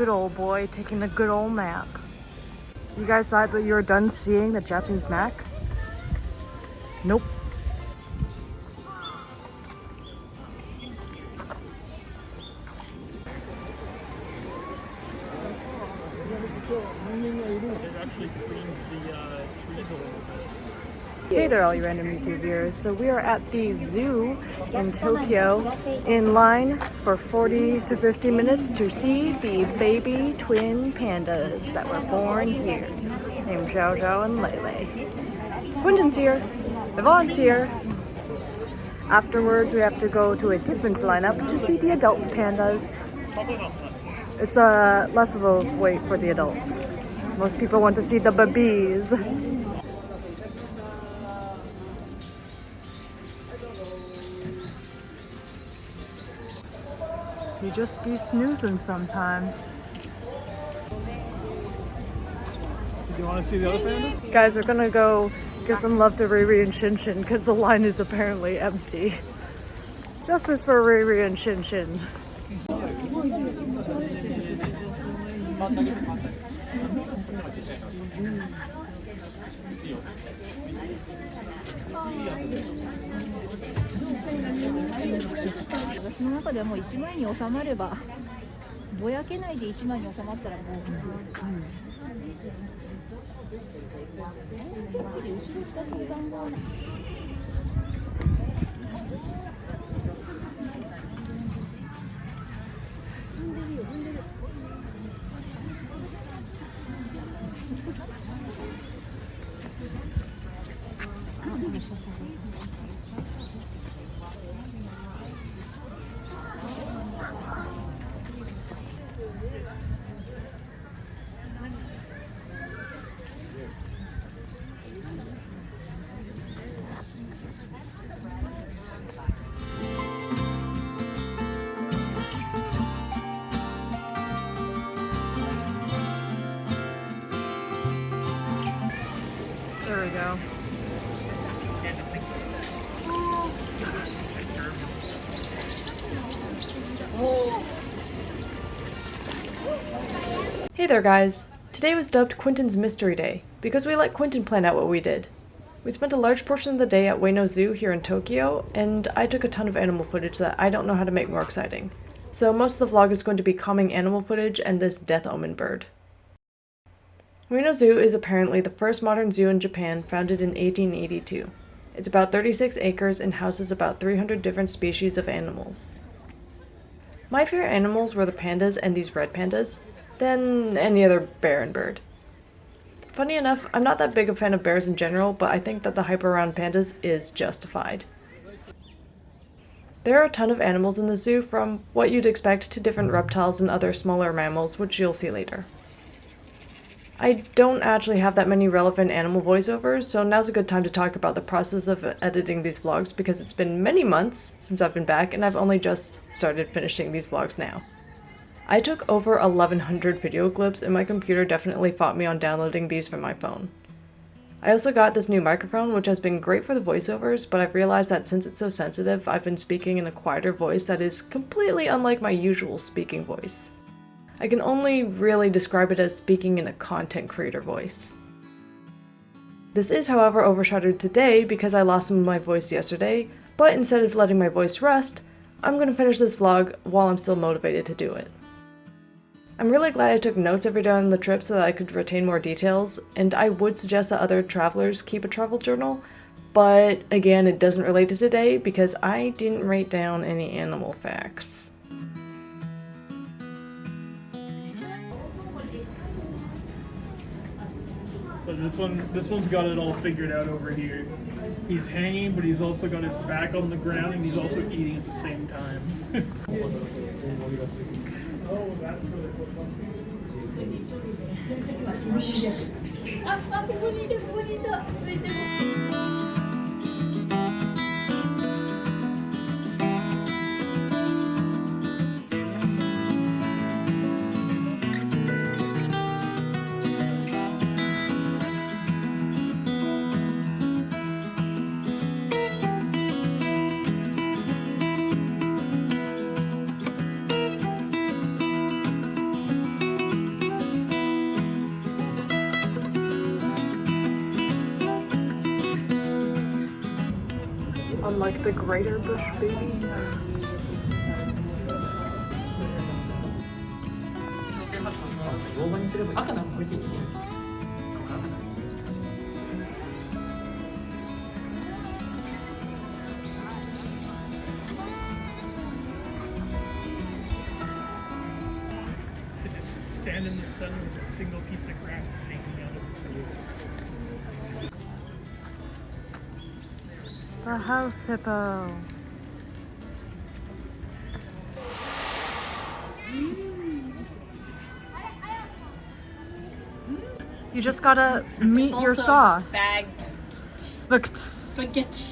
good old boy taking a good old nap. You guys thought that you were done seeing the Japanese Mac? Nope. Hey there, all you random YouTube viewers. So we are at the zoo in Tokyo in line for 40 to 50 minutes to see the baby twin pandas that were born here, named Zhao Zhao and Lele. Quinton's here, Yvonne's here. Afterwards, we have to go to a different lineup to see the adult pandas. It's less of a wait for the adults. Most people want to see the babies. You just be snoozing sometimes. Do you want to see the other pandas? Guys, we're gonna go give some love to Riri and Shinshin because the line is apparently empty. Justice for Riri and Shinshin. There we go. Hey there guys! Today was dubbed Quinton's Mystery Day because we let Quinton plan out what we did. We spent a large portion of the day at Ueno Zoo here in Tokyo, and I took a ton of animal footage that I don't know how to make more exciting. So most of the vlog is going to be calming animal footage and this death omen bird. Ueno Zoo is apparently the first modern zoo in Japan, founded in 1882. It's about 36 acres and houses about 300 different species of animals. My favorite animals were the pandas and these red pandas, then any other bear and bird. Funny enough, I'm not that big a fan of bears in general, but I think that the hype around pandas is justified. There are a ton of animals in the zoo, from what you'd expect to different reptiles and other smaller mammals, which you'll see later. I don't actually have that many relevant animal voiceovers, so now's a good time to talk about the process of editing these vlogs because it's been many months since I've been back and I've only just started finishing these vlogs now. I took over 1100 video clips and my computer definitely fought me on downloading these from my phone. I also got this new microphone, which has been great for the voiceovers, but I've realized that since it's so sensitive, I've been speaking in a quieter voice that is completely unlike my usual speaking voice. I can only really describe it as speaking in a content creator voice. This is, however, overshadowed today because I lost some of my voice yesterday, but instead of letting my voice rest, I'm going to finish this vlog while I'm still motivated to do it. I'm really glad I took notes every day on the trip so that I could retain more details, and I would suggest that other travelers keep a travel journal, but again, it doesn't relate to today because I didn't write down any animal facts. But this one's got it all figured out over here. He's hanging, but he's also got his back on the ground, and he's also eating at the same time. Oh, that's really cool. like the greater bush baby. Stand in the sun with a single piece of grass hanging out of its roof. The house hippo. You just gotta meet your sauce. Spaghetti.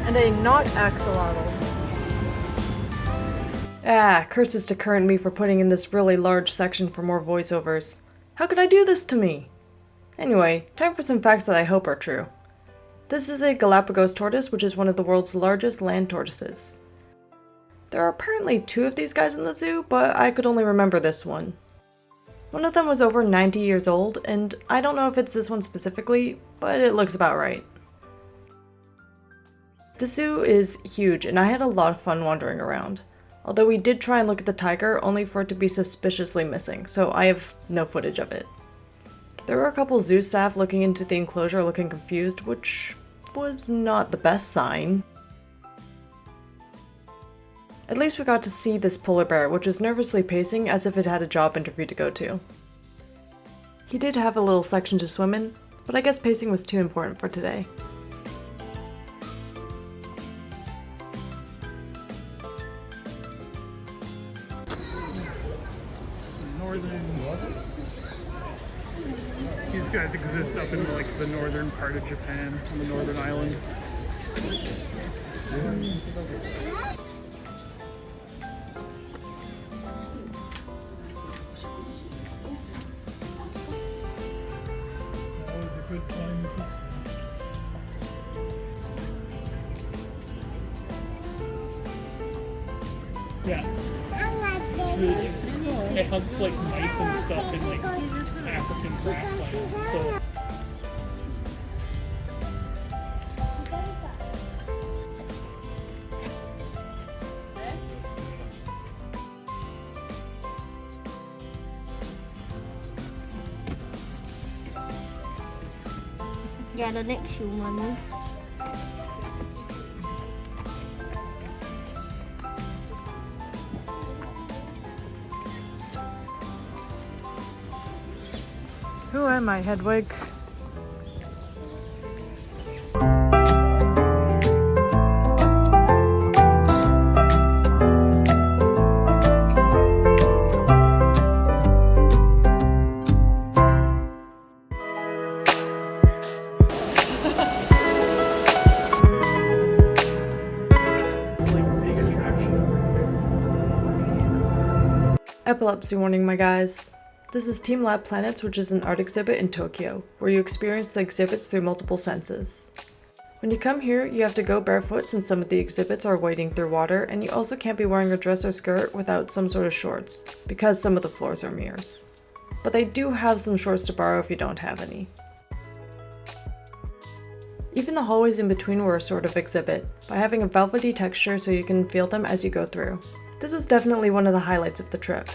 And a not axolotl. Ah, curses to current me for putting in this really large section for more voiceovers. How could I do this to me? Anyway, time for some facts that I hope are true. This is a Galapagos tortoise, which is one of the world's largest land tortoises. There are apparently 2 of these guys in the zoo, but I could only remember this one. One of them was over 90 years old, and I don't know if it's this one specifically, but it looks about right. The zoo is huge, and I had a lot of fun wandering around. Although we did try and look at the tiger, only for it to be suspiciously missing, so I have no footage of it. There were a couple zoo staff looking into the enclosure looking confused, which was not the best sign. At least we got to see this polar bear, which was nervously pacing as if it had a job interview to go to. He did have a little section to swim in, but I guess pacing was too important for today. These guys exist up in like the northern part of Japan, on the northern island. That was a good time. Yeah. It hunts like mice and stuff in like African grassland. So Yeah, the next human. Who am I, Hedwig? Epilepsy warning, my guys. This is TeamLab Planets, which is an art exhibit in Tokyo, where you experience the exhibits through multiple senses. When you come here, you have to go barefoot since some of the exhibits are wading through water, and you also can't be wearing a dress or skirt without some sort of shorts, because some of the floors are mirrors. But they do have some shorts to borrow if you don't have any. Even the hallways in between were a sort of exhibit, by having a velvety texture so you can feel them as you go through. This was definitely one of the highlights of the trip.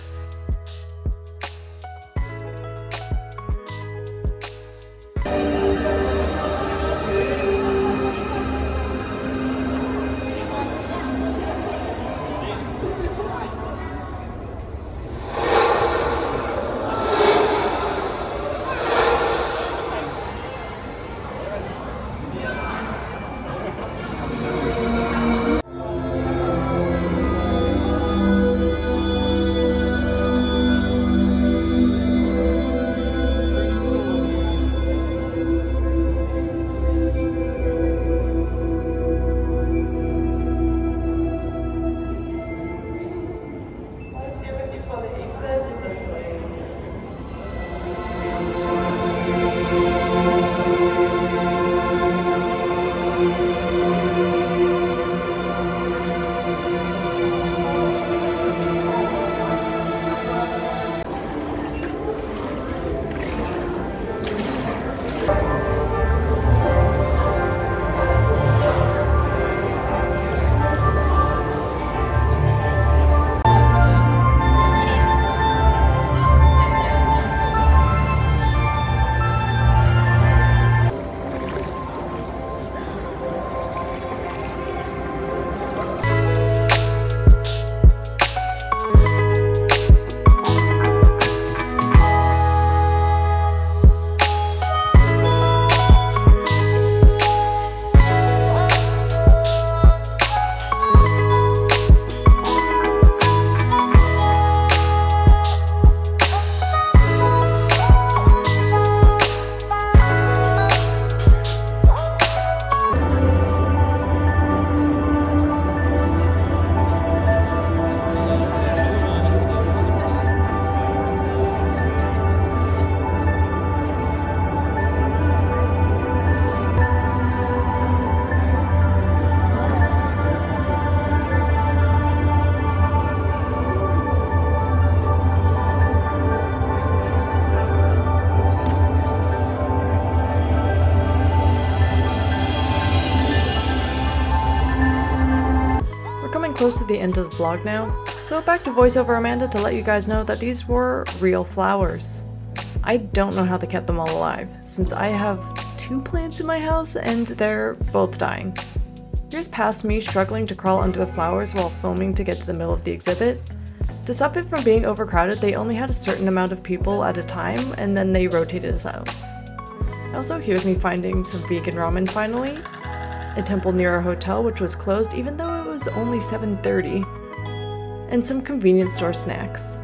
close to the end of the vlog now, so back to voiceover Amanda to let you guys know that these were real flowers. I don't know how they kept them all alive, since I have 2 plants in my house and they're both dying. Here's past me struggling to crawl under the flowers while filming to get to the middle of the exhibit. To stop it from being overcrowded, they only had a certain amount of people at a time, and then they rotated us out. Also, here's me finding some vegan ramen finally, a temple near our hotel which was closed even though it was only 7:30, and some convenience store snacks.